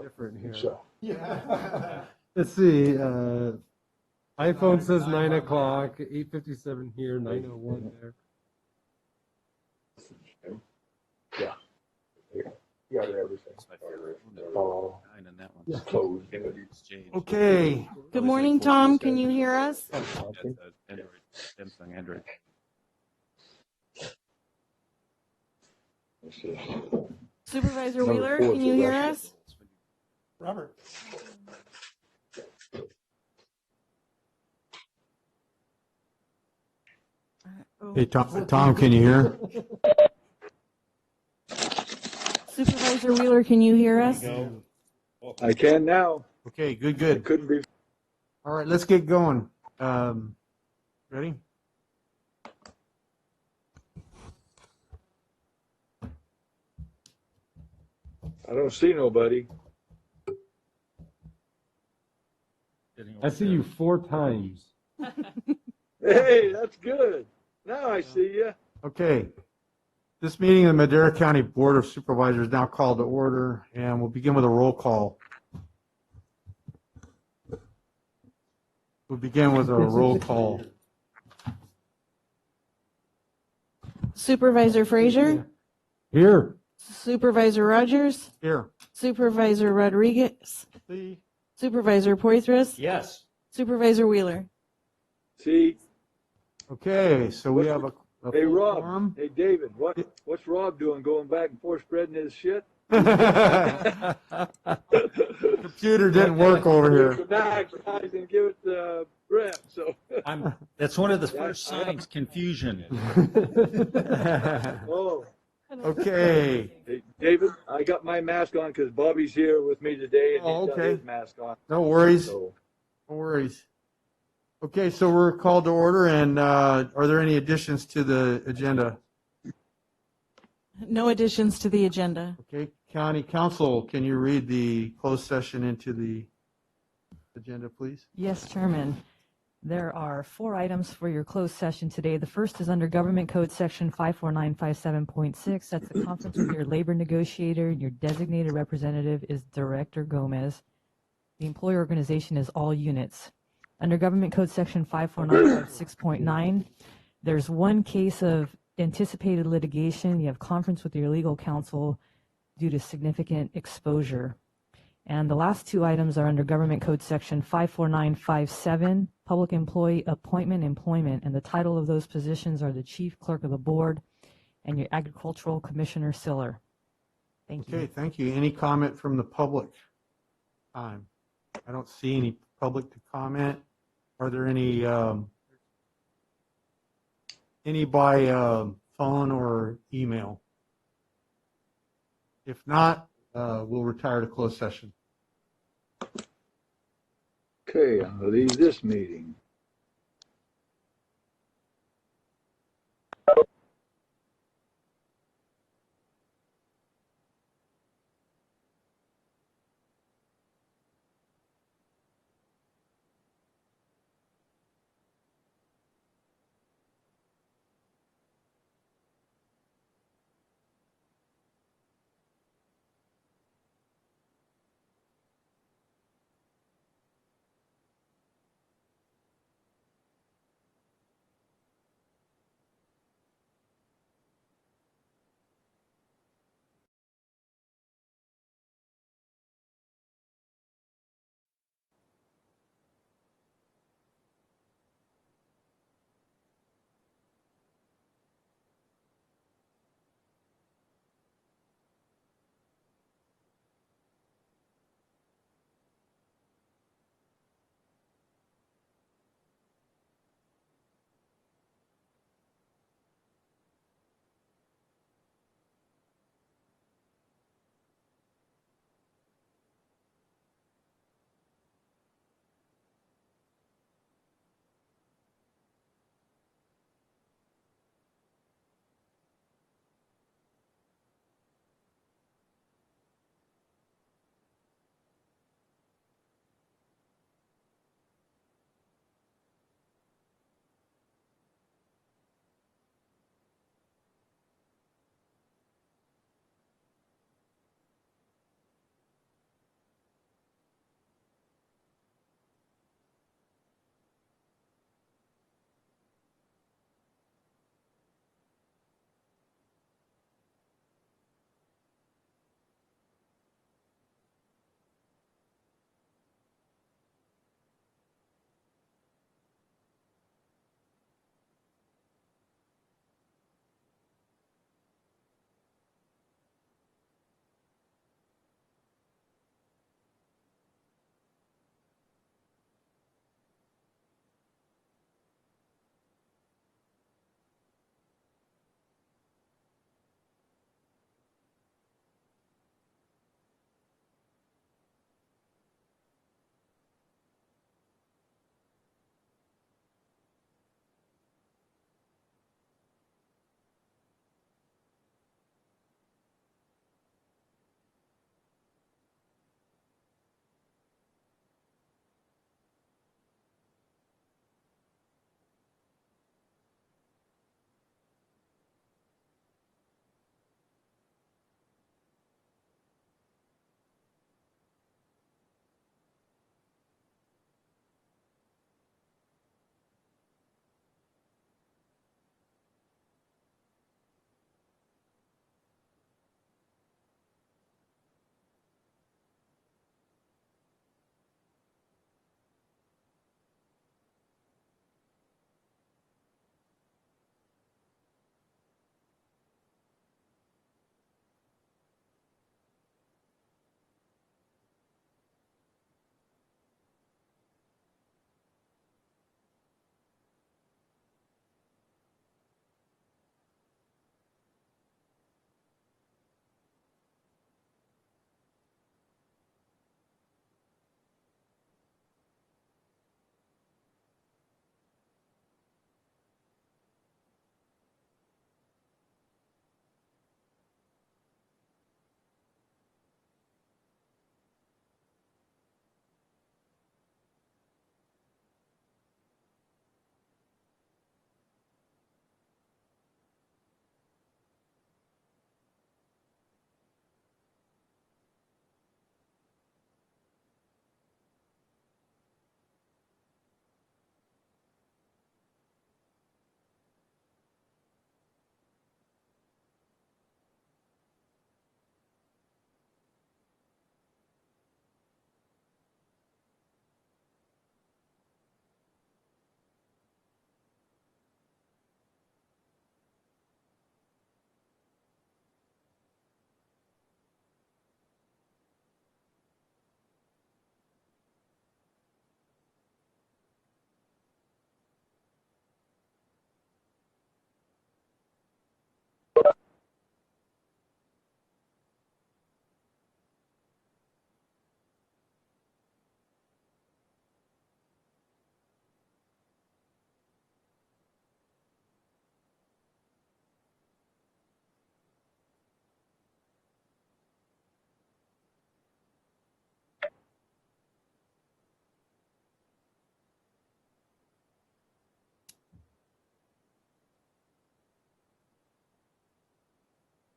different here. So, Let's see. iPhone says 9 o'clock, 8:57 here, 9:01 there. yeah. You got everything. Oh, Yeah. closed. Okay. Good morning, Tom. Can you hear us? Samsung Android. Let's see. Supervisor Number Wheeler, 4 can you hear Russia. us? Robert. Hey, Tom, can you hear? Supervisor Wheeler, can you hear us? I can now. Okay, good, It good. couldn't be. All right, let's get going. Ready? I don't see nobody. I see you 4 times. Hey, that's good. Now I see you. Okay. This meeting of the Madera County Board of Supervisors is now called to order, and we'll begin with a roll call. We'll begin with a roll call. Supervisor Frazier? Here. Supervisor Rogers? Here. Supervisor Rodriguez? See? Supervisor Poitras? Yes. Supervisor Wheeler? See. Okay, so we have a Hey, full Rob. quorum. Hey, David. What's Rob doing? Going back and forth spreading his shit? Computer didn't work over here. Back, and give it to Brett. So. That's one of the first signs, confusion. Oh. Okay. Hey, David, I got my mask on because Bobby's here with me today, and he's got okay. his mask on. No worries. So, No worries. Okay, so we're called to order, and are there any additions to the agenda? No additions to the agenda. Okay, County Council, can you read the closed session into the agenda, please? Yes, Chairman. There are 4 items for your closed session today. The first is under Government Code Section 54957.6. That's the conference with your labor negotiator. Your designated representative is Director Gomez. The employer organization is all units. Under Government Code Section 54956.9, there's 1 case of anticipated litigation. You have conference with your legal counsel due to significant exposure. And the last 2 items are under Government Code Section 54957, Public Employee Appointment Employment, and the title of those positions are the Chief Clerk of the Board and your Agricultural Commissioner Siller. Thank you. Okay, thank you. Any comment from the public? I don't see any public to comment. Are there any by phone or email? If not, we'll retire to closed session. okay, I'll leave this meeting.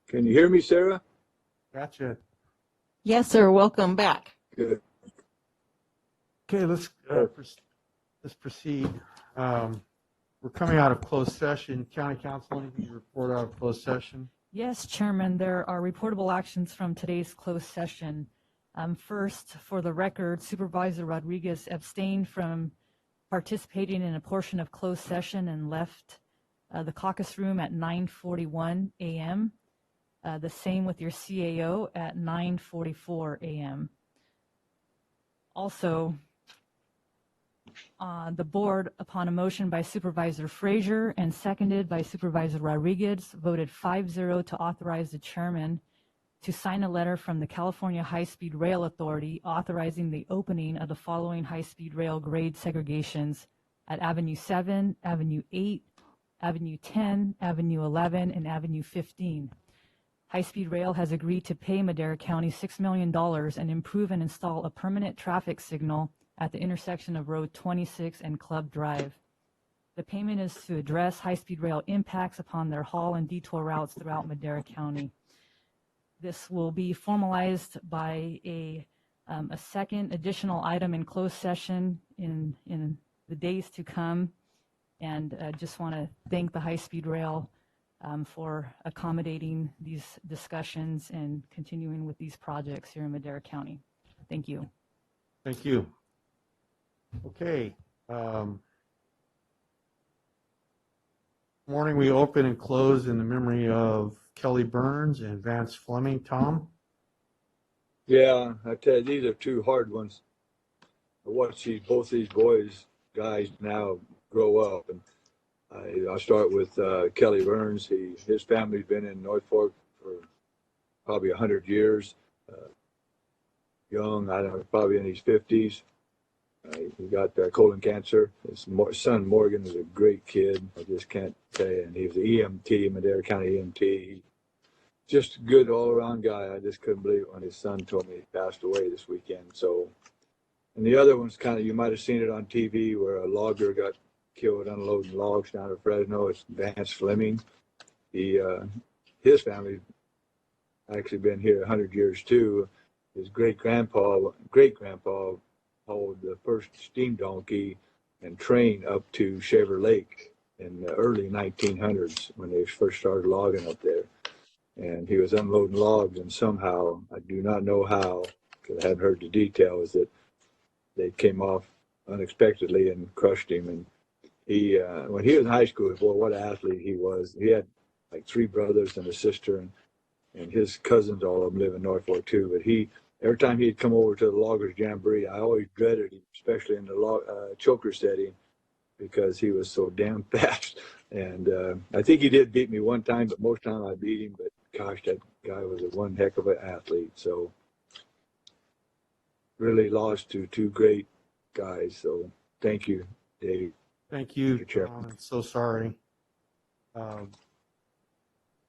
Can you hear me, Sarah? Gotcha. Yes, sir. Welcome back. Good. Okay, let's proceed. We're coming out of closed session. County Council, anything to report out of closed session? Yes, Chairman, there are reportable actions from today's closed session. First, for the record, Supervisor Rodriguez abstained from participating in a portion of closed session and left the caucus room at 9:41 a.m. The same with your CAO at 9:44 a.m. Also, the board, upon a motion by Supervisor Frazier and seconded by Supervisor Rodriguez, voted 5-0 to authorize the chairman to sign a letter from the California High-Speed Rail Authority authorizing the opening of the following high-speed rail grade segregations at Avenue 7, Avenue 8, Avenue 10, Avenue 11, and Avenue 15. High-Speed Rail has agreed to pay Madera County $6 million and improve and install a permanent traffic signal at the intersection of Road 26 and Club Drive. The payment is to address high-speed rail impacts upon their haul and detour routes throughout Madera County. This will be formalized by a second additional item in closed session in the days to come. And just want to thank the high-speed rail for accommodating these discussions and continuing with these projects here in Madera County. Thank you. Thank you. Okay. Morning, we open and close in the memory of Kelly Burns and Vance Fleming. Tom? Yeah, I tell you, these are two hard ones. I watch both these guys now grow up. And I'll start with Kelly Burns. His family's been in North Fork for probably 100 years. Young, I don't know, probably in his 50s. He got colon cancer. His son Morgan is a great kid. I just can't tell you. And he was an EMT, Madera County EMT. Just a good all-around guy. I just couldn't believe it when his son told me he passed away this weekend. So, and the other one's kind of, you might have seen it on TV where a logger got killed unloading logs down at Fresno. It's Vance Fleming. His family actually been here 100 years too. His great-grandpa hauled the first steam donkey and train up to Shaver Lake in the early 1900s when they first started logging up there. And he was unloading logs, and somehow, I do not know how, because I haven't heard the details, that they came off unexpectedly and crushed him. And he, when he was in high school, boy, what an athlete he was. He had like 3 brothers and a sister, and his cousins, all of them live in North Fork too. But every time he'd come over to the Loggers Jamboree, I always dreaded him, especially in the choker setting, because he was so damn fast. And I think he did beat me one time, but most time I beat him. But gosh, that guy was one heck of an athlete. So really lost to 2 great guys. So thank you, Dave. Thank you, Chair. Tom. I'm so sorry.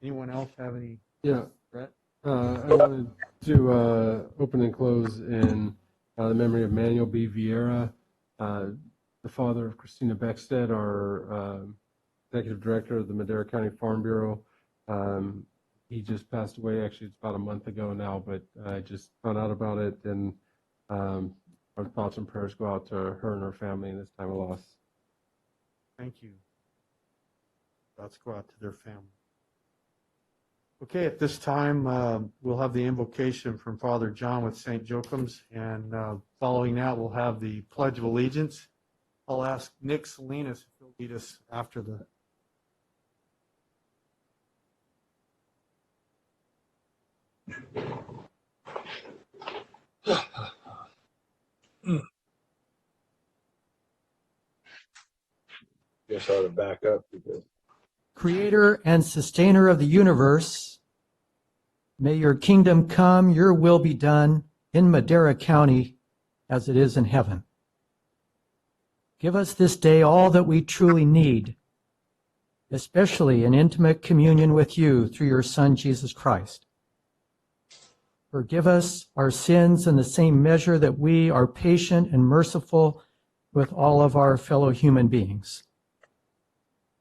Anyone else have any? Yeah. Brett? I wanted to open and close in the memory of Manuel B. Vieira, the father of Christina Beckstead, our executive director of the Madera County Farm Bureau. He just passed away. Actually, it's about a month ago now, but I just found out about it, and our thoughts and prayers go out to her and her family in this time of loss. Thank you. Thoughts go out to their family. Okay, at this time, we'll have the invocation from Father John with St. Joachim's, and following that, we'll have the Pledge of Allegiance. I'll ask Nick Salinas if he'll lead us after the. Guess I ought to back up because Creator and sustainer of the universe, may your kingdom come, your will be done in Madera County as it is in heaven. Give us this day all that we truly need, especially an intimate communion with you through your Son, Jesus Christ. Forgive us our sins in the same measure that we are patient and merciful with all of our fellow human beings.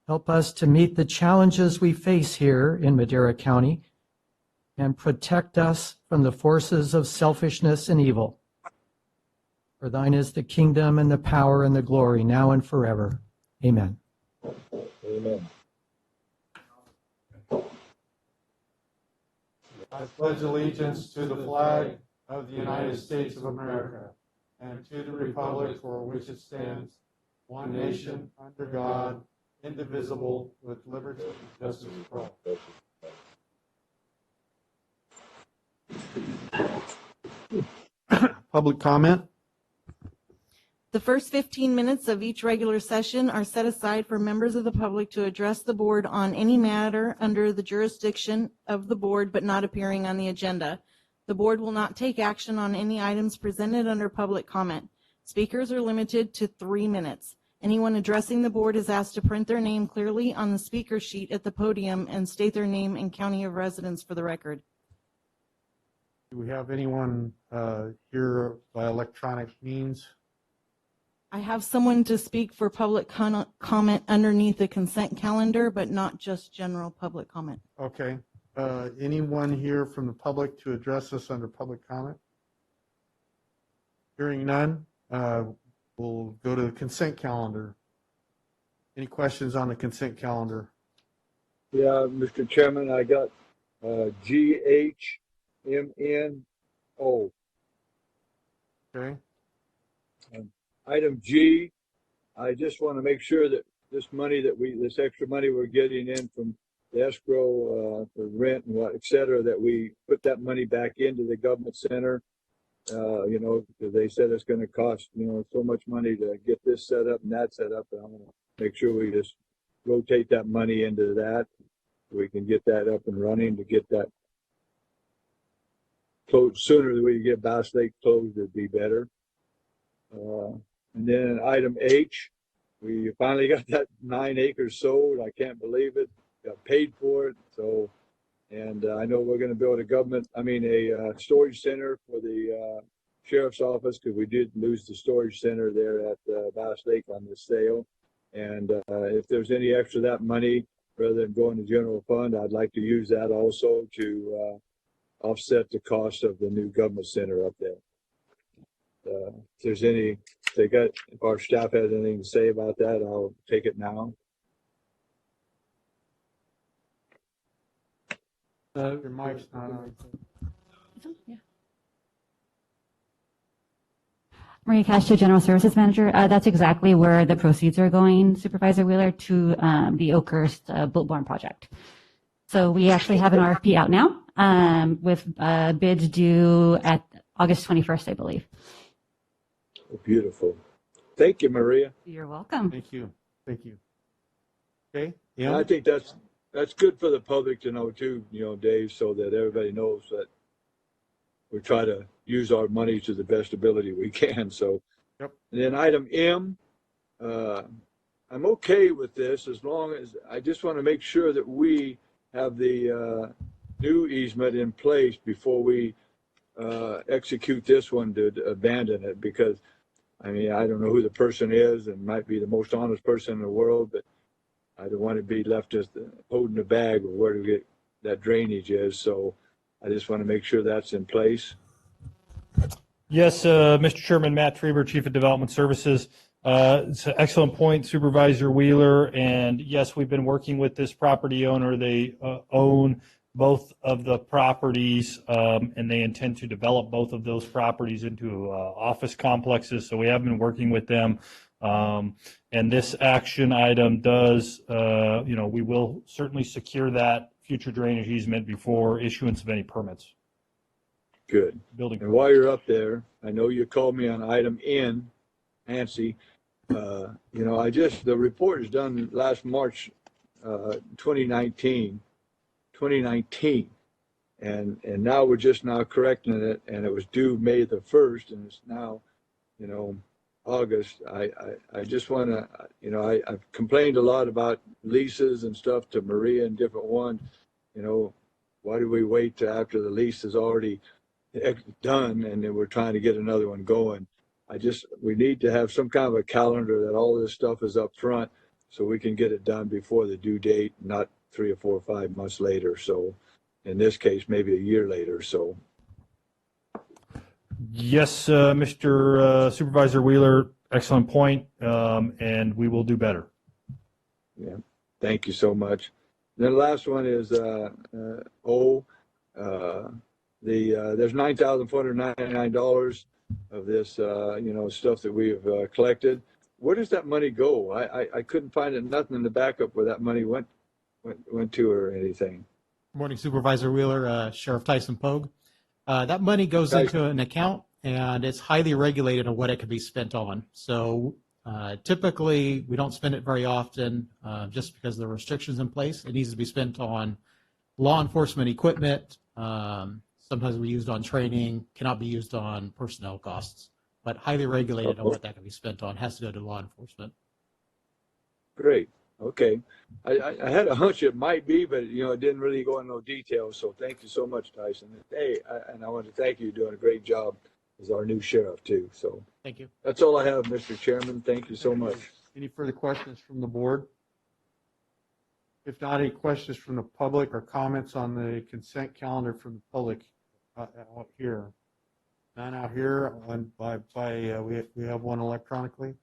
Help us to meet the challenges we face here in Madera County and protect us from the forces of selfishness and evil. For thine is the kingdom and the power and the glory, now and forever. Amen. Amen. I pledge allegiance to the flag of the United States of America and to the republic for which it stands, one nation, under God, indivisible, with liberty and justice for all. Public comment? The first 15 minutes of each regular session are set aside for members of the public to address the board on any matter under the jurisdiction of the board but not appearing on the agenda. The board will not take action on any items presented under public comment. Speakers are limited to 3 minutes. Anyone addressing the board is asked to print their name clearly on the speaker sheet at the podium and state their name and county of residence for the record. Do we have anyone here by electronic means? I have someone to speak for public comment underneath the consent calendar, but not just general public comment. Okay. Anyone here from the public to address us under public comment? Hearing none, we'll go to the consent calendar. Any questions on the consent calendar? Yeah, Mr. Chairman, I got GHMNO. Okay. Item G, I just want to make sure that this extra money we're getting in from the escrow for rent and what, et cetera, that we put that money back into the government center. Because they said it's going to cost, so much money to get this set up and that set up. And I'm going to make sure we just rotate that money into that. We can get that up and running to get that closed. Sooner than we get Bass Lake closed, it'd be better. And then item H, we finally got that 9 acres sold. I can't believe it. Got paid for it. So, and I know we're going to build a storage center for the sheriff's office, because we did lose the storage center there at Bass Lake on this sale. And if there's any extra that money, rather than going to general fund, I'd like to use that also to offset the cost of the new government center up there. If our staff has anything to say about that, I'll take it now. Your mic's not on. Yeah. Maria Castro, General Services Manager. That's exactly where the proceeds are going, Supervisor Wheeler, to the Oakhurst Built Barn project. So we actually have an RFP out now with bids due at August 21st, I believe. Beautiful. Thank you, Maria. You're welcome. Thank you. Thank you. Okay. And I think that's good for the public to know too, Dave, so that everybody knows that we try to use our money to the best ability we can. So, yep. And then item M, I'm okay with this as long as I just want to make sure that we have the new easement in place before we execute this one to abandon it, because I don't know who the person is, and might be the most honest person in the world, but I don't want to be left just holding the bag of where to get that drainage is. So I just want to make sure that's in place. Yes, Mr. Chairman, Matt Traber, Chief of Development Services. It's an excellent point, Supervisor Wheeler. And yes, we've been working with this property owner. They own both of the properties, and they intend to develop both of those properties into office complexes. So we have been working with them. And this action item does, we will certainly secure that future drainage easement before issuance of any permits. Good. Building. And while you're up there, I know you called me on item N, Nancy. The report is done last March 2019, and now we're just now correcting it, and it was due May the 1st, and it's now, August. I just want to, I've complained a lot about leases and stuff to Maria and different ones. Why do we wait till after the lease is already done and then we're trying to get another one going? We need to have some kind of a calendar that all this stuff is up front so we can get it done before the due date, not 3 or 4 or 5 months later. So, in this case, maybe a year later. So Yes, Mr. Supervisor Wheeler, excellent point, and we will do better. yeah, thank you so much. Then the last one is there's $9,499 of this stuff that we have collected. Where does that money go? I couldn't find it, nothing in the backup where that money went to or anything. Morning Supervisor Wheeler, Sheriff Tyson Pogue. That money goes into an account and it's highly regulated on what it can be spent on. So typically we don't spend it very often just because of the restrictions in place. It needs to be spent on law enforcement equipment. Sometimes we used on training, cannot be used on personnel costs, but highly regulated on what that can be spent on, has to go to law enforcement. Great. Okay. I had a hunch it might be, but it didn't really go into no details. So thank you so much, Tyson. Hey, and I want to thank you for doing a great job as our new sheriff too. So Thank you. that's all I have, Mr. Chairman. Thank you so much. Any further questions from the board? If not, any questions from the public or comments on the consent calendar from the public out here? None out here. We have one electronically.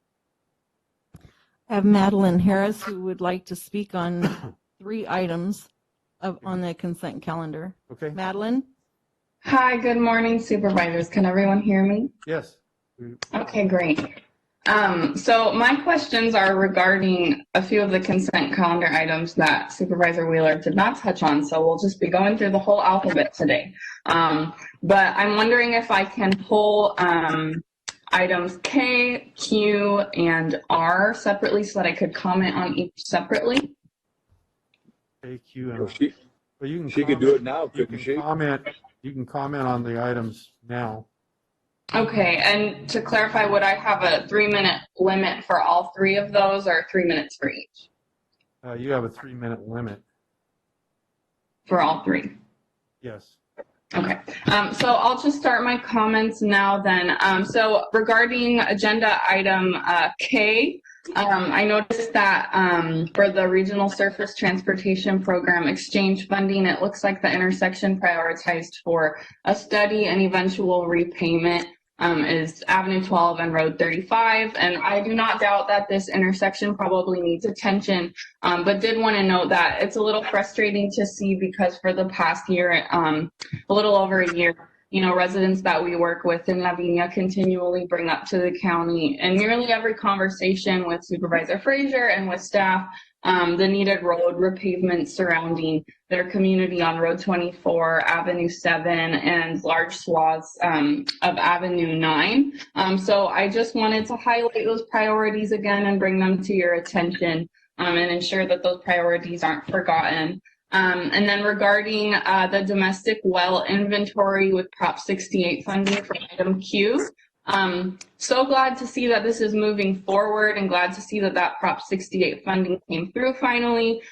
I have Madeline Harris who would like to speak on 3 items on the consent calendar. Okay. Madeline? Hi, good morning, supervisors. Can everyone hear me? Yes. Okay, great. So my questions are regarding a few of the consent calendar items that Supervisor Wheeler did not touch on. So we'll just be going through the whole alphabet today. But I'm wondering if I can pull items K, Q, and R separately so that I could comment on each separately. K, Q, and Well, R. she could do it now, You couldn't can she? you can comment on the items now. Okay, and to clarify, would I have a 3-minute limit for all 3 of those or 3 minutes for each? You have a 3-minute limit. For all 3? Yes. Okay, so I'll just start my comments now then. So regarding agenda item K, I noticed that for the Regional Surface Transportation Program exchange funding, it looks like the intersection prioritized for a study and eventual repayment is Avenue 12 and Road 35. And I do not doubt that this intersection probably needs attention, but did want to note that it's a little frustrating to see because for the past year, a little over a year, residents that we work with in Lavinia continually bring up to the county in nearly every conversation with Supervisor Frazier and with staff, the needed road repavement surrounding their community on Road 24, Avenue 7, and large swaths of Avenue 9. So I just wanted to highlight those priorities again and bring them to your attention and ensure that those priorities aren't forgotten. And then regarding the domestic well inventory with Prop 68 funding for item Q, so glad to see that this is moving forward and glad to see that Prop 68 funding came through finally.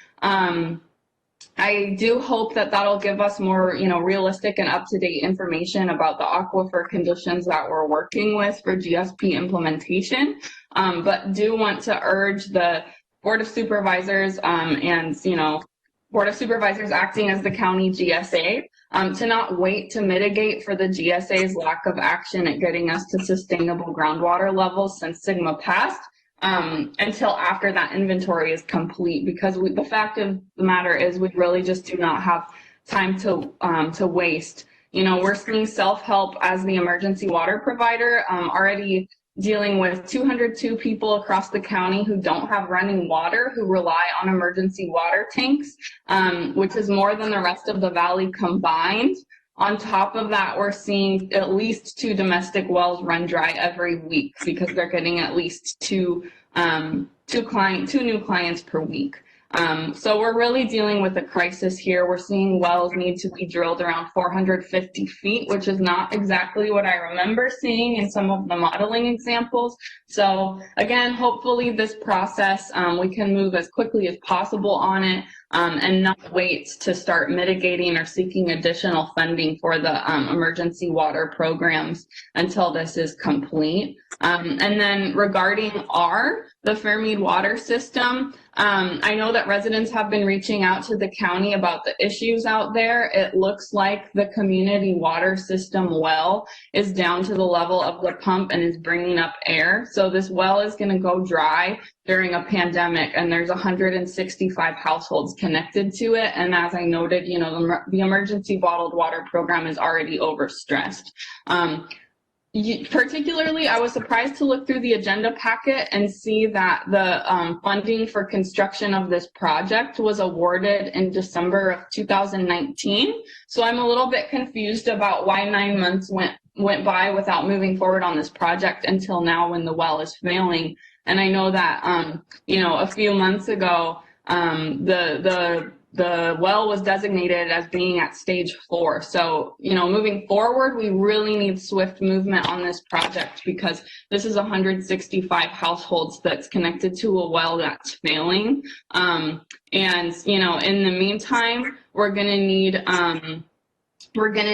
I do hope that that'll give us more, realistic and up-to-date information about the aquifer conditions that we're working with for GSP implementation. But do want to urge the Board of Supervisors and, Board of Supervisors acting as the county GSA to not wait to mitigate for the GSA's lack of action at getting us to sustainable groundwater levels since Sigma passed until after that inventory is complete, because the fact of the matter is we really just do not have time to waste. We're seeing self-help as the emergency water provider already dealing with 202 people across the county who don't have running water, who rely on emergency water tanks, which is more than the rest of the valley combined. On top of that, we're seeing at least 2 domestic wells run dry every week because they're getting at least two new clients per week. So we're really dealing with a crisis here. We're seeing wells need to be drilled around 450 feet, which is not exactly what I remember seeing in some of the modeling examples. So again, hopefully this process, we can move as quickly as possible on it. and not wait to start mitigating or seeking additional funding for the emergency water programs until this is complete. And then regarding the Fairmead water system, I know that residents have been reaching out to the county about the issues out there. It looks like the community water system well is down to the level of the pump and is bringing up air. So this well is going to go dry during a pandemic, and there's 165 households connected to it. And as I noted, you know, the emergency bottled water program is already overstressed. Particularly, I was surprised to look through the agenda packet and see that the funding for construction of this project was awarded in December of 2019. So I'm a little bit confused about why 9 months went by without moving forward on this project until now when the well is failing. And I know that, you know, a few months ago, the well was designated as being at stage 4. So, you know, moving forward, we really need swift movement on this project because this is 165 households that's connected to a well that's failing. And, you know, in the meantime, we're going to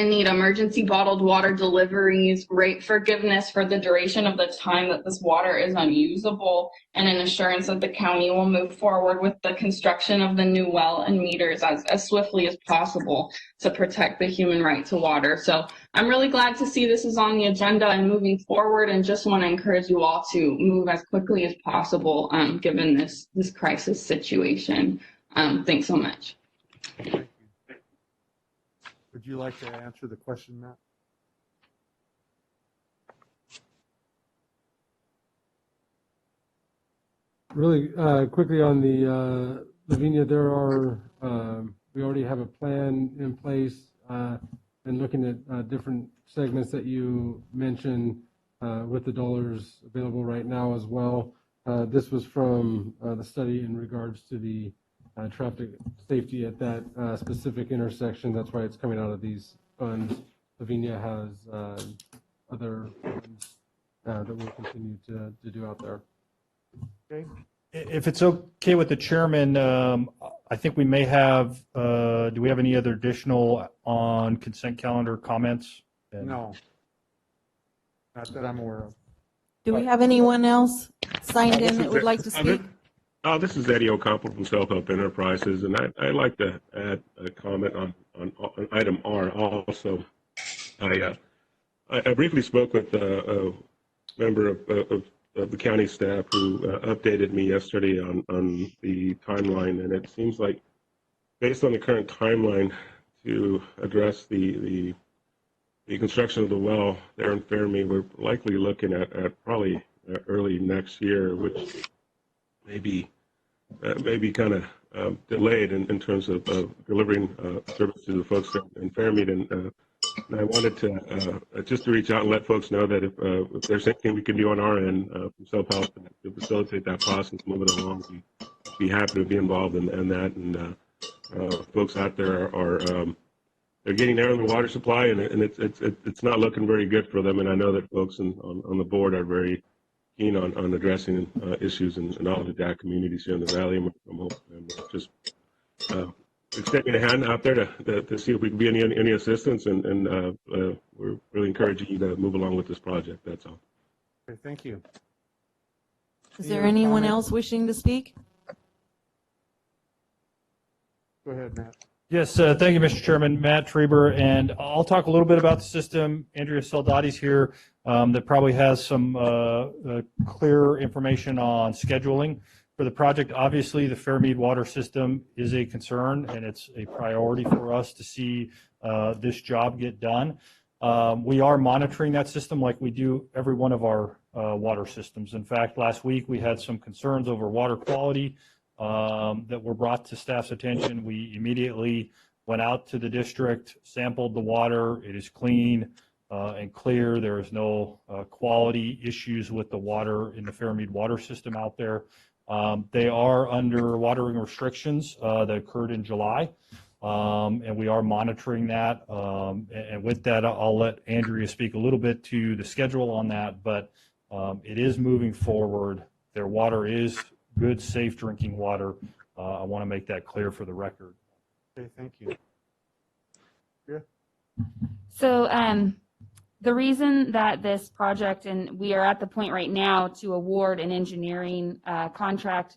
need emergency bottled water deliveries, rate forgiveness for the duration of the time that this water is unusable, and an assurance that the county will move forward with the construction of the new well and meters as swiftly as possible to protect the human right to water. So I'm really glad to see this is on the agenda and moving forward, and just want to encourage you all to move as quickly as possible given this crisis situation. Thanks so much. Would you like to answer the question, Matt? Really quickly on the Lavinia, we already have a plan in place and looking at different segments that you mentioned with the dollars available right now as well. This was from the study in regards to the traffic safety at that specific intersection. That's why it's coming out of these funds. Lavinia has other funds that we'll continue to do out there. Okay. If it's okay with the chairman, I think we may have, do we have any other additional on consent calendar comments? No. Not that I'm aware of. Do we have anyone else signed in that would like to speak? This is Eddie Ocampo from Self Help Enterprises, and I'd like to add a comment on item R also. I briefly spoke with a member of the county staff who updated me yesterday on the timeline, and it seems like based on the current timeline to address the construction of the well there in Fairmead, we're likely looking at probably early next year, which may be kind of delayed in terms of delivering service to the folks in Fairmead. And I wanted to just to reach out and let folks know that if there's anything we can do on our end from self-help to facilitate that process, move it along, we'd be happy to be involved in that. And folks out there are they're getting air in the water supply, and it's not looking very good for them. And I know that folks on the board are very keen on addressing issues in all of the DAC communities here in the valley. I'm just extending a hand out there to see if we can be any assistance, and we're really encouraging you to move along with this project. That's all. Okay, thank you. Is there anyone else wishing to speak? Go ahead, Matt. Yes, thank you, Mr. Chairman. Matt Treber, and I'll talk a little bit about the system. Andrea Soldati's here that probably has some clear information on scheduling for the project. Obviously, the Fairmead water system is a concern, and it's a priority for us to see this job get done. We are monitoring that system like we do every one of our water systems. In fact, last week we had some concerns over water quality that were brought to staff's attention. We immediately went out to the district, sampled the water. It is clean and clear. There is no quality issues with the water in the Fairmead water system out there. They are under watering restrictions that occurred in July, and we are monitoring that. And with that, I'll let Andrea speak a little bit to the schedule on that, but it is moving forward. Their water is good, safe drinking water, I want to make that clear for the record. Okay, thank you. So the reason that this project, and we are at the point right now to award an engineering contract,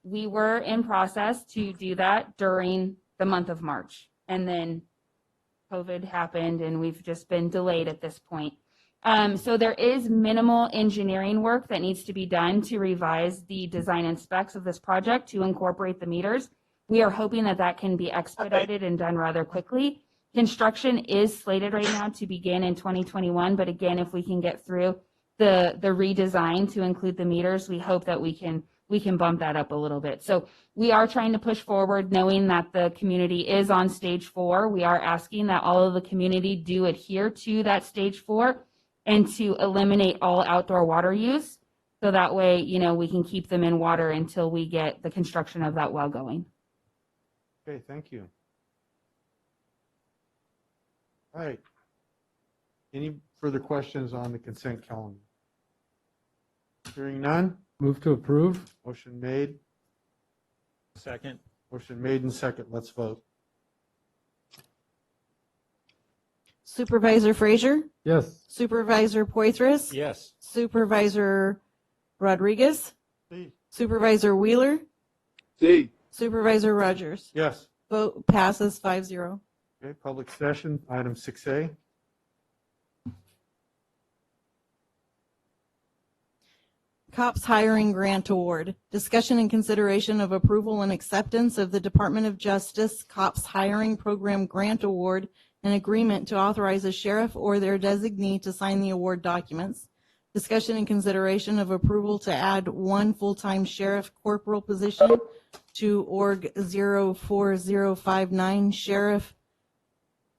we were in process to do that during the month of March. And then COVID happened and we've just been delayed at this point. So there is minimal engineering work that needs to be done to revise the design and specs of this project to incorporate the meters. We are hoping that that can be expedited and done rather quickly. Construction is slated right now to begin in 2021, but again, if we can get through the redesign to include the meters, we hope that we can bump that up a little bit. So we are trying to push forward, knowing that the community is on stage 4. We are asking that all of the community do adhere to that stage 4 and to eliminate all outdoor water use. So that way, we can keep them in water until we get the construction of that well going. Okay, thank you. All right. Any further questions on the consent calendar? Hearing none, Move to approve? motion made. Second. Motion made and second. Let's vote. Supervisor Frazier, Yes. Supervisor Poitras, Yes. Supervisor Rodriguez, See. Supervisor Wheeler, See, Supervisor Rogers. Yes. Vote passes 5-0. Okay, public session, item 6A. COPS Hiring Grant Award. Discussion and consideration of approval and acceptance of the Department of Justice COPS Hiring Program Grant Award and agreement to authorize a sheriff or their designee to sign the award documents. Discussion and consideration of approval to add 1 full-time sheriff corporal position to Org 04059 Sheriff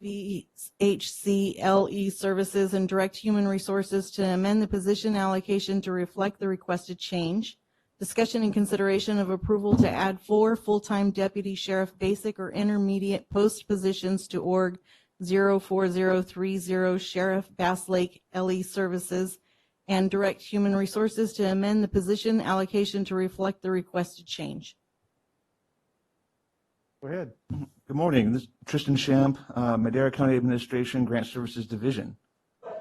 VHCLE Services and direct human resources to amend the position allocation to reflect the requested change. Discussion and consideration of approval to add 4 full-time deputy sheriff basic or intermediate post positions to Org 04030 Sheriff Bass Lake LE Services and direct human resources to amend the position allocation to reflect the requested change. Go ahead. Good morning. This is Tristan Champ, Madera County Administration Grant Services Division.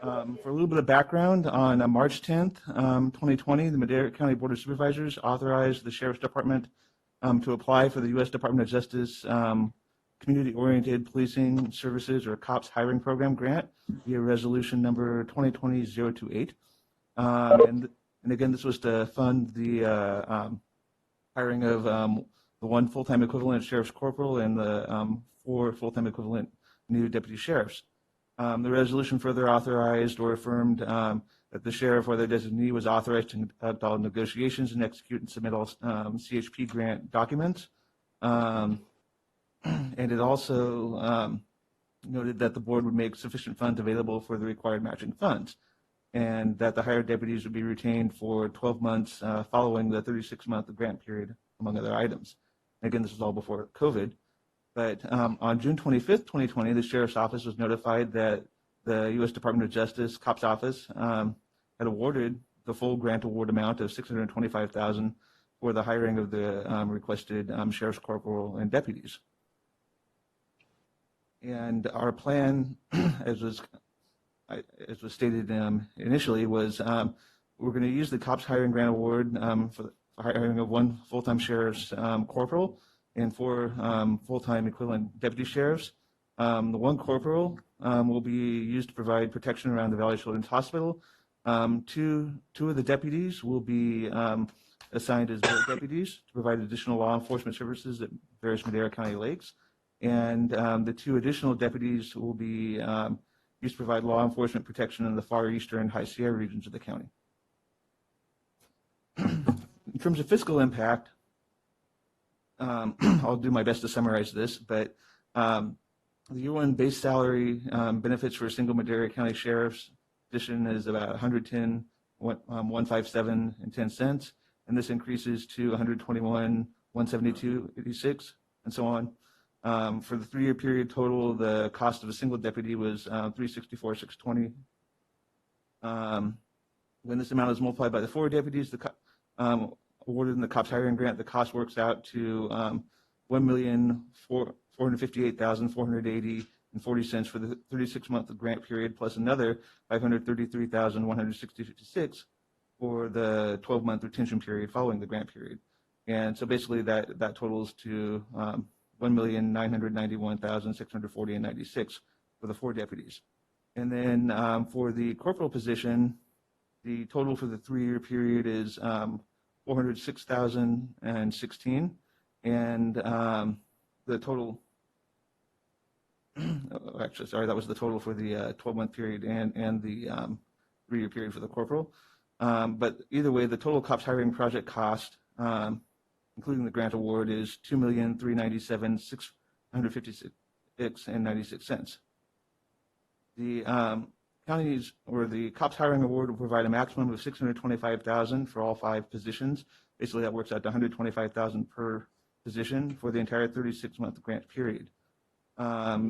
For a little bit of background, on March 10th, 2020, the Madera County Board of Supervisors authorized the Sheriff's Department to apply for the U.S. Department of Justice Community-Oriented Policing Services, or COPS Hiring Program grant via resolution number 2020-028. And again, this was to fund the hiring of the 1 full-time equivalent sheriff's corporal and the 4 full-time equivalent new deputy sheriffs. The resolution further authorized or affirmed that the sheriff or their designee was authorized to conduct all negotiations and execute and submit all CHP grant documents. And it also noted that the board would make sufficient funds available for the required matching funds, and that the hired deputies would be retained for 12 months following the 36-month grant period, among other items. Again, this was all before COVID. But on June 25th, 2020, the Sheriff's Office was notified that the U.S. Department of Justice COPS Office had awarded the full grant award amount of $625,000 for the hiring of the requested Sheriff's Corporal and deputies. And our plan, as was stated initially, was we're going to use the COPS Hiring Grant Award for the hiring of 1 full-time sheriff's corporal and 4 full-time equivalent deputy sheriffs. The 1 corporal will be used to provide protection around the Valley Children's Hospital. 2 of the deputies will be assigned as boat deputies to provide additional law enforcement services at various Madera County lakes. And the 2 additional deputies will be used to provide law enforcement protection in the far eastern High Sierra regions of the county. In terms of fiscal impact, I'll do my best to summarize this, but the year 1 base salary benefits for a single Madera County Sheriff's position is about $157.10, and this increases to $121,172.86, and so on. For the 3-year period total, the cost of a single deputy was $364,620. When this amount is multiplied by the 4 deputies, awarded in the COPS hiring grant, the cost works out to $1,458,480.40 for the 36-month grant period, plus another $533,166 for the 12-month retention period following the grant period. And so basically that totals to $1,991,640.96 for the 4 deputies. And then for the corporal position, the total for the 3-year period is $406,016, and the total. Actually, sorry, that was the total for the 12-month period and the 3-year period for the corporal. But either way, the total COPS hiring project cost, including the grant award, is $2,397,656.96. The counties or the COPS hiring award will provide a maximum of $625,000 for all 5 positions. Basically, that works out to $125,000 per position for the entire 36-month grant period.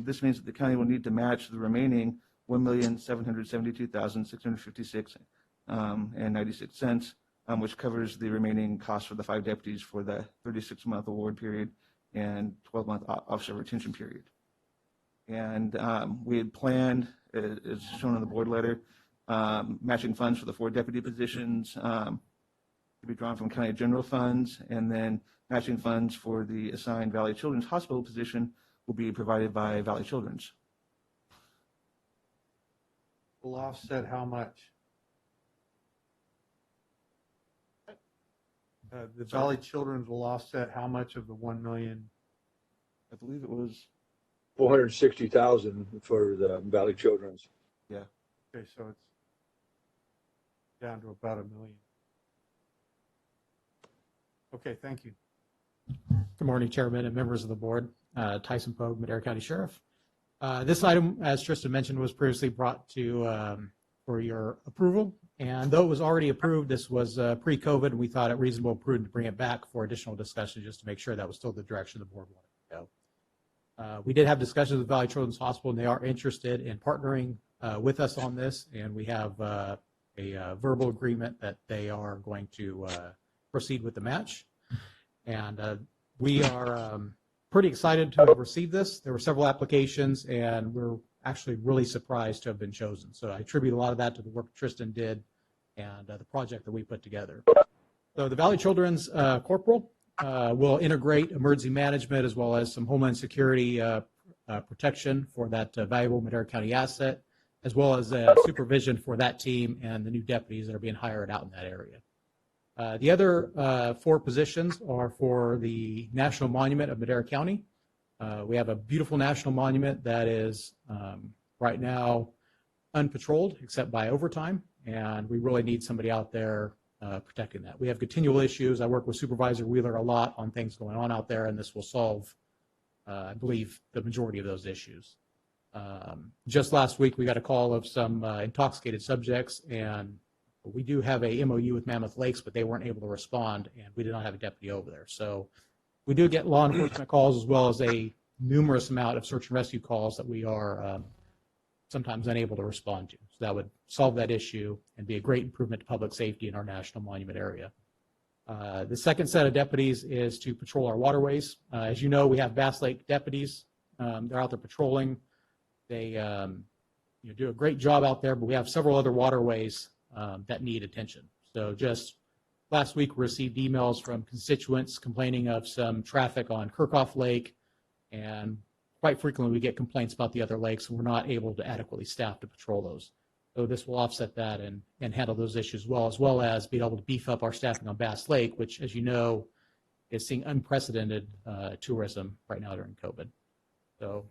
This means that the county will need to match the remaining $1,772,656.96, which covers the remaining costs for the 5 deputies for the 36-month award period and 12-month officer retention period. And we had planned, as shown in the board letter, matching funds for the 4 deputy positions to be drawn from county general funds, and then matching funds for the assigned Valley Children's Hospital position will be provided by Valley Children's. Will offset how much? The Valley Children's will offset how much of the 1 million? I believe it was $460,000 for the Valley Children's. Yeah. Okay, so it's down to about $1 million. Okay, thank you. Good morning, Chairman and members of the board. Tyson Pogue, Madera County Sheriff. This item, as Tristan mentioned, was previously brought to for your approval. And though it was already approved, this was pre-COVID, and we thought it reasonable and prudent to bring it back for additional discussion just to make sure that was still the direction the board wanted to go. We did have discussions with Valley Children's Hospital, and they are interested in partnering with us on this. And we have a verbal agreement that they are going to proceed with the match. And we are pretty excited to have received this. There were several applications, and we're actually really surprised to have been chosen. So I attribute a lot of that to the work Tristan did and the project that we put together. So the Valley Children's Corporal will integrate emergency management as well as some Homeland Security protection for that valuable Madera County asset, as well as supervision for that team and the new deputies that are being hired out in that area. The other 4 positions are for the National Monument of Madera County. We have a beautiful national monument that is right now unpatrolled except by overtime, and we really need somebody out there protecting that. We have continual issues. I work with Supervisor Wheeler a lot on things going on out there, and this will solve, I believe, the majority of those issues. Just last week, we got a call of some intoxicated subjects, and we do have a MOU with Mammoth Lakes, but they weren't able to respond, and we did not have a deputy over there. So we do get law enforcement calls as well as a numerous amount of search and rescue calls that we are sometimes unable to respond to. So that would solve that issue and be a great improvement to public safety in our national monument area. The second set of deputies is to patrol our waterways. As you know, we have Bass Lake deputies. They're out there patrolling. They do a great job out there, but we have several other waterways that need attention. So just last week, we received emails from constituents complaining of some traffic on Kirkhoff Lake, and quite frequently we get complaints about the other lakes, and we're not able to adequately staff to patrol those. So this will offset that and handle those issues as well as being able to beef up our staffing on Bass Lake, which, as you know, is seeing unprecedented tourism right now during COVID. So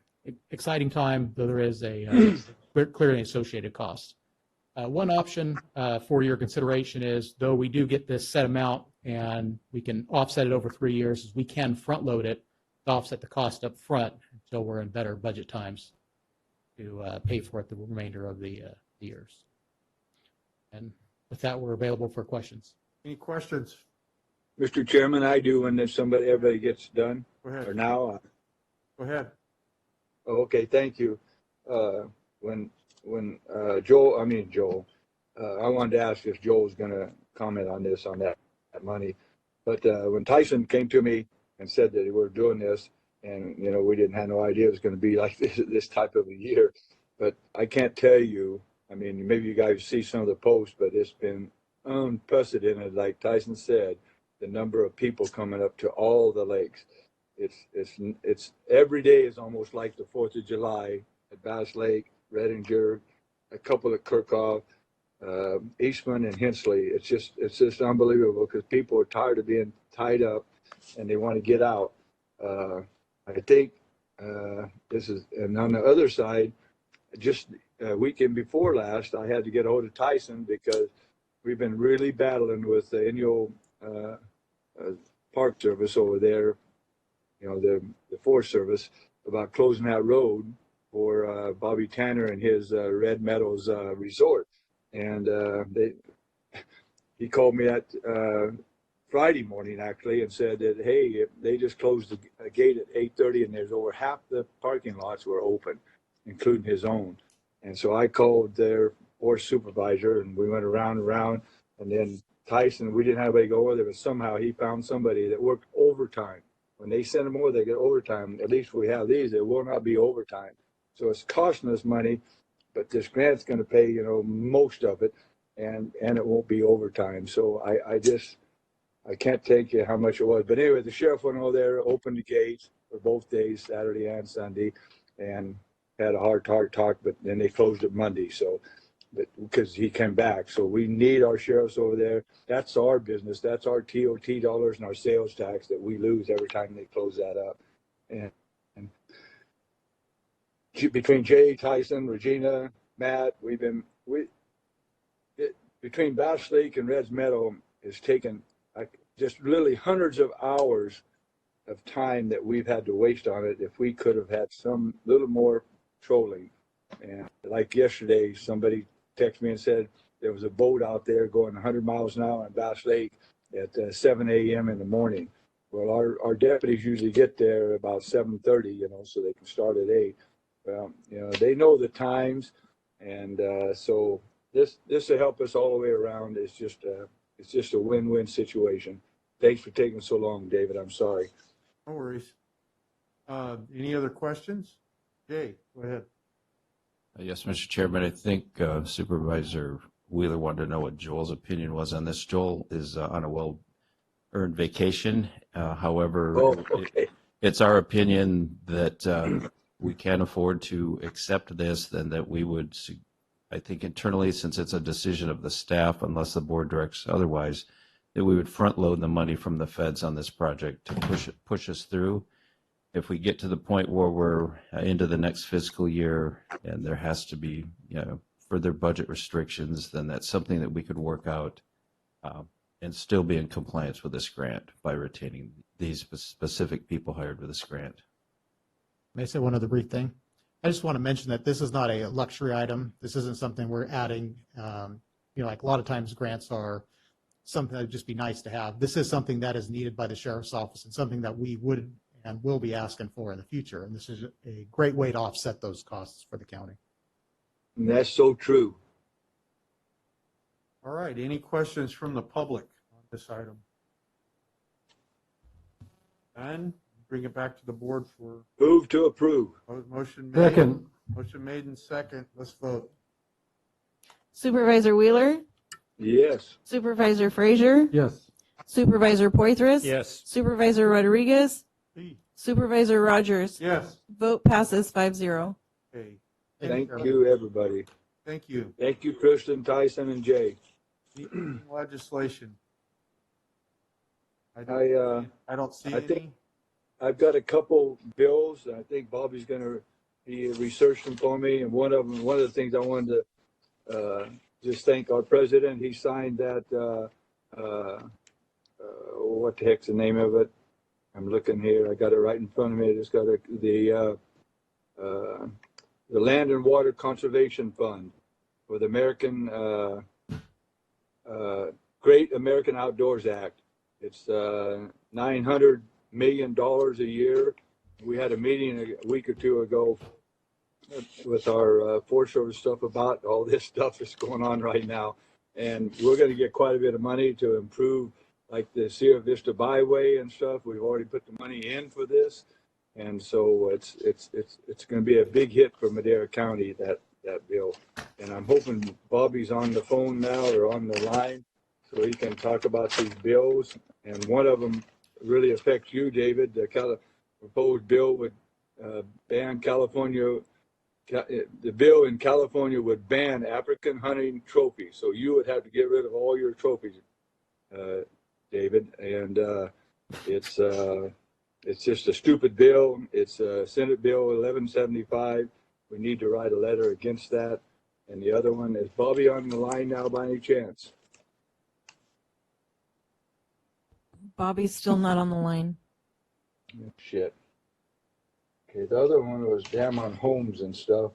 exciting time, though there is a clearly associated cost. One option for your consideration is, though we do get this set amount and we can offset it over 3 years, is we can front load it to offset the cost up front until we're in better budget times to pay for it the remainder of the years. And with that, we're available for questions. Any questions? Mr. Chairman, I do when everybody gets done. Go ahead. Or now. Go ahead. Oh, okay, thank you. When Joel, I wanted to ask if Joel's going to comment on that money. But when Tyson came to me and said that we were doing this, and we didn't have no idea it was going to be like this type of a year. But I can't tell you. I mean, maybe you guys see some of the posts, but it's been unprecedented. Like Tyson said, the number of people coming up to all the lakes. It's every day is almost like the 4th of July at Bass Lake, Redinger, a couple at Kirkhoff, Eastman and Hensley. It's just unbelievable because people are tired of being tied up and they want to get out. I think this is, and on the other side, just a weekend before last, I had to get a hold of Tyson because we've been really battling with the annual Park Service over there, the Forest Service, about closing that road for Bobby Tanner and his Red Meadows resort. And he called me at Friday morning actually and said that, hey, they just closed the gate at 8:30 and there's over half the parking lots were open, including his own. And so I called their forest supervisor and we went around and around, and then Tyson, we didn't have anybody go over there, but somehow he found somebody that worked overtime. When they send them over, they get overtime. At least we have these, it will not be overtime. So it's costing us money, but this grant's going to pay, most of it, and it won't be overtime. So I can't tell you how much it was. But anyway, the sheriff went over there, opened the gates for both days, Saturday and Sunday, and had a hard talk, but then they closed it Monday. So, because he came back. So we need our sheriffs over there. That's our business. That's our TOT dollars and our sales tax that we lose every time they close that up. And between Jay, Tyson, Regina, Matt, between Bass Lake and Reds Meadow has taken just literally hundreds of hours of time that we've had to waste on it if we could have had some little more trolling. And like yesterday, somebody texted me and said there was a boat out there going 100 miles an hour on Bass Lake at 7 a.m. in the morning. Well, our deputies usually get there about 7:30, so they can start at 8. Well, they know the times, and so this will help us all the way around. It's just a win-win situation. Thanks for taking so long, David. I'm sorry. No worries. Any other questions? Jay, go ahead. Yes, Mr. Chairman, I think Supervisor Wheeler wanted to know what Joel's opinion was on this. Joel is on a well-earned vacation. However, it's our opinion that we can't afford to accept this, and that we would, I think internally, since it's a decision of the staff, unless the board directs otherwise, that we would front load the money from the feds on this project to push us through. If we get to the point where we're into the next fiscal year and there has to be, further budget restrictions, then that's something that we could work out and still be in compliance with this grant by retaining these specific people hired with this grant. May I say one other brief thing? I just want to mention that this is not a luxury item. This isn't something we're adding. Like a lot of times grants are something that would just be nice to have. This is something that is needed by the sheriff's office and something that we would and will be asking for in the future. And this is a great way to offset those costs for the county. And that's so true. All right. Any questions from the public on this item? And bring it back to the board for move to approve. Motion made. Second. Motion made and second. Let's vote. Supervisor Wheeler, Yes. Supervisor Frazier, Yes. Supervisor Poitras, Yes. Supervisor Rodriguez, Supervisor Rogers. Yes. Vote passes 5-0. Okay. Thank you, everybody. Thank you. Thank you, Kristen, Tyson, and Jay. Legislation. I don't see I any. think I've got a couple bills. I think Bobby's going to be researching for me. And one of the things I wanted to just thank our president. He signed that. What the heck's the name of it? I'm looking here. I got it right in front of me. I just got the Land and Water Conservation Fund for the American Great American Outdoors Act. It's $900 million a year. We had a meeting a week or two ago with our Forest Service stuff about all this stuff that's going on right now. And we're going to get quite a bit of money to improve like the Sierra Vista Byway and stuff. We've already put the money in for this. And so it's going to be a big hit for Madera County, that bill. And I'm hoping Bobby's on the phone now or on the line so he can talk about these bills. And one of them really affects you, David. The proposed bill would ban California. The bill in California would ban African hunting trophies. So you would have to get rid of all your trophies, David. And it's just a stupid bill. It's Senate Bill 1175. We need to write a letter against that. And the other one, is Bobby on the line now by any chance? Bobby's still not on the line. Shit. Okay, the other one was damn on homes and stuff.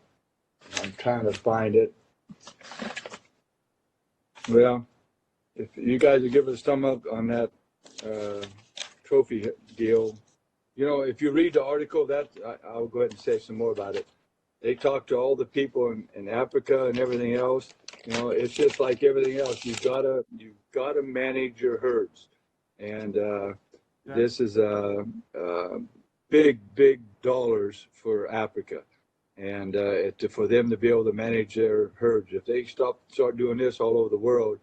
I'm trying to find it. Well, if you guys would give us a thumb up on that trophy deal. You know, if you read the article, I'll go ahead and say some more about it. They talk to all the people in Africa and everything else. You know, it's just like everything else. You've gotta manage your herds, and this is big dollars for Africa, and for them to be able to manage their herds. If they start doing this all over the world,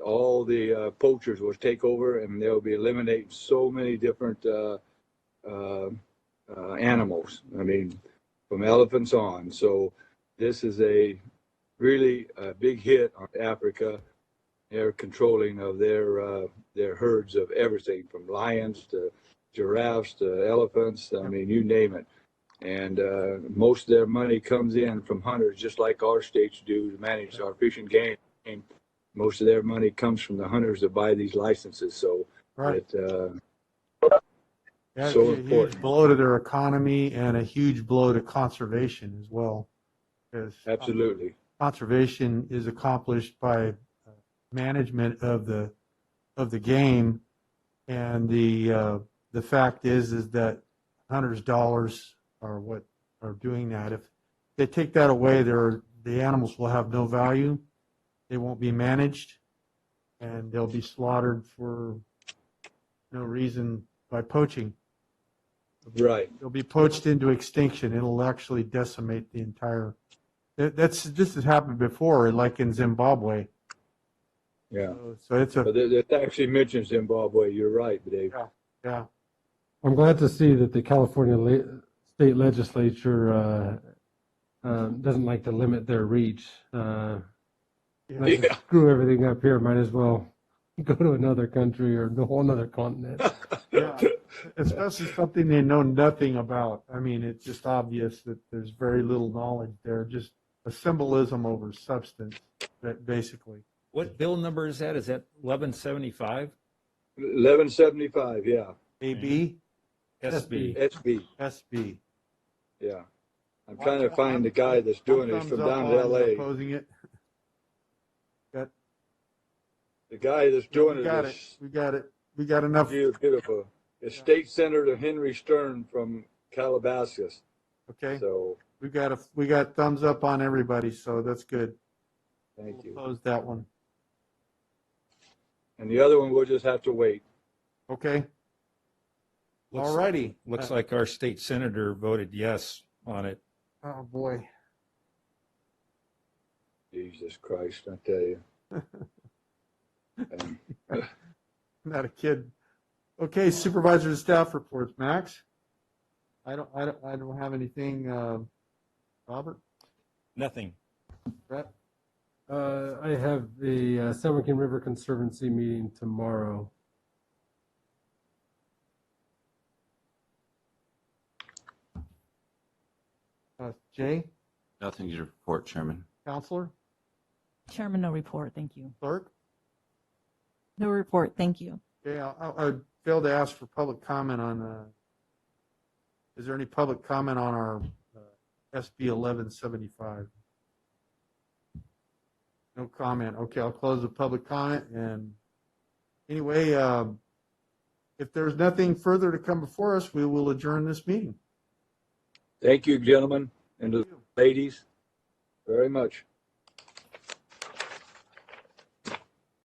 all the poachers will take over, and they'll be eliminating so many different animals. I mean, from elephants on. So this is really a big hit on Africa. Their controlling of their herds of everything, from lions to giraffes to elephants. I mean, you name it. And most of their money comes in from hunters, just like our states do to manage our fishing game. Most of their money comes from the hunters that buy these licenses. So Right. It's so a important. huge blow to their economy and a huge blow to conservation as well. Because Absolutely. conservation is accomplished by management of the game, and the fact is that hunters' dollars are what are doing that. If they take that away, the animals will have no value. They won't be managed, and they'll be slaughtered for no reason by poaching. Right. They'll be poached into extinction. It'll actually decimate the entire. This has happened before, like in Zimbabwe. Yeah. So it's a. But it actually mentions Zimbabwe. You're right, Dave. Yeah. I'm glad to see that the California state legislature doesn't like to limit their reach. Like to screw everything up here, might as well go to another country or a whole other continent. Yeah, especially something they know nothing about. I mean, it's just obvious that there's very little knowledge there, just a symbolism over substance, basically. What bill number is that? Is that 1175? 1175, yeah. AB? SB. SB. Yeah. I'm trying to find the guy that's doing this from down in L.A. Opposing it. The guy that's doing We got it it. is We got enough. beautiful. It's State Senator Henry Stern from Calabasas. Okay. So We got thumbs up on everybody, so that's good. thank you. Close that one. And the other one, we'll just have to wait. Okay. Looks- Alrighty. Looks like our state senator voted yes on it. Oh, boy. Jesus Christ, I tell you. Not a kid. Okay, supervisor and staff reports. Max? I don't have anything. Robert? Nothing. Brett? I have the San Joaquin River Conservancy meeting tomorrow. Jay? Nothing to report, Chairman. Counselor? Chairman, no report. Thank you. Clerk? No report, thank you. Okay, I failed to ask for public comment on, is there any public comment on our SB 1175? No comment. Okay, I'll close the public comment. And anyway, if there's nothing further to come before us, we will adjourn this meeting. Thank you, gentlemen and the ladies, very much.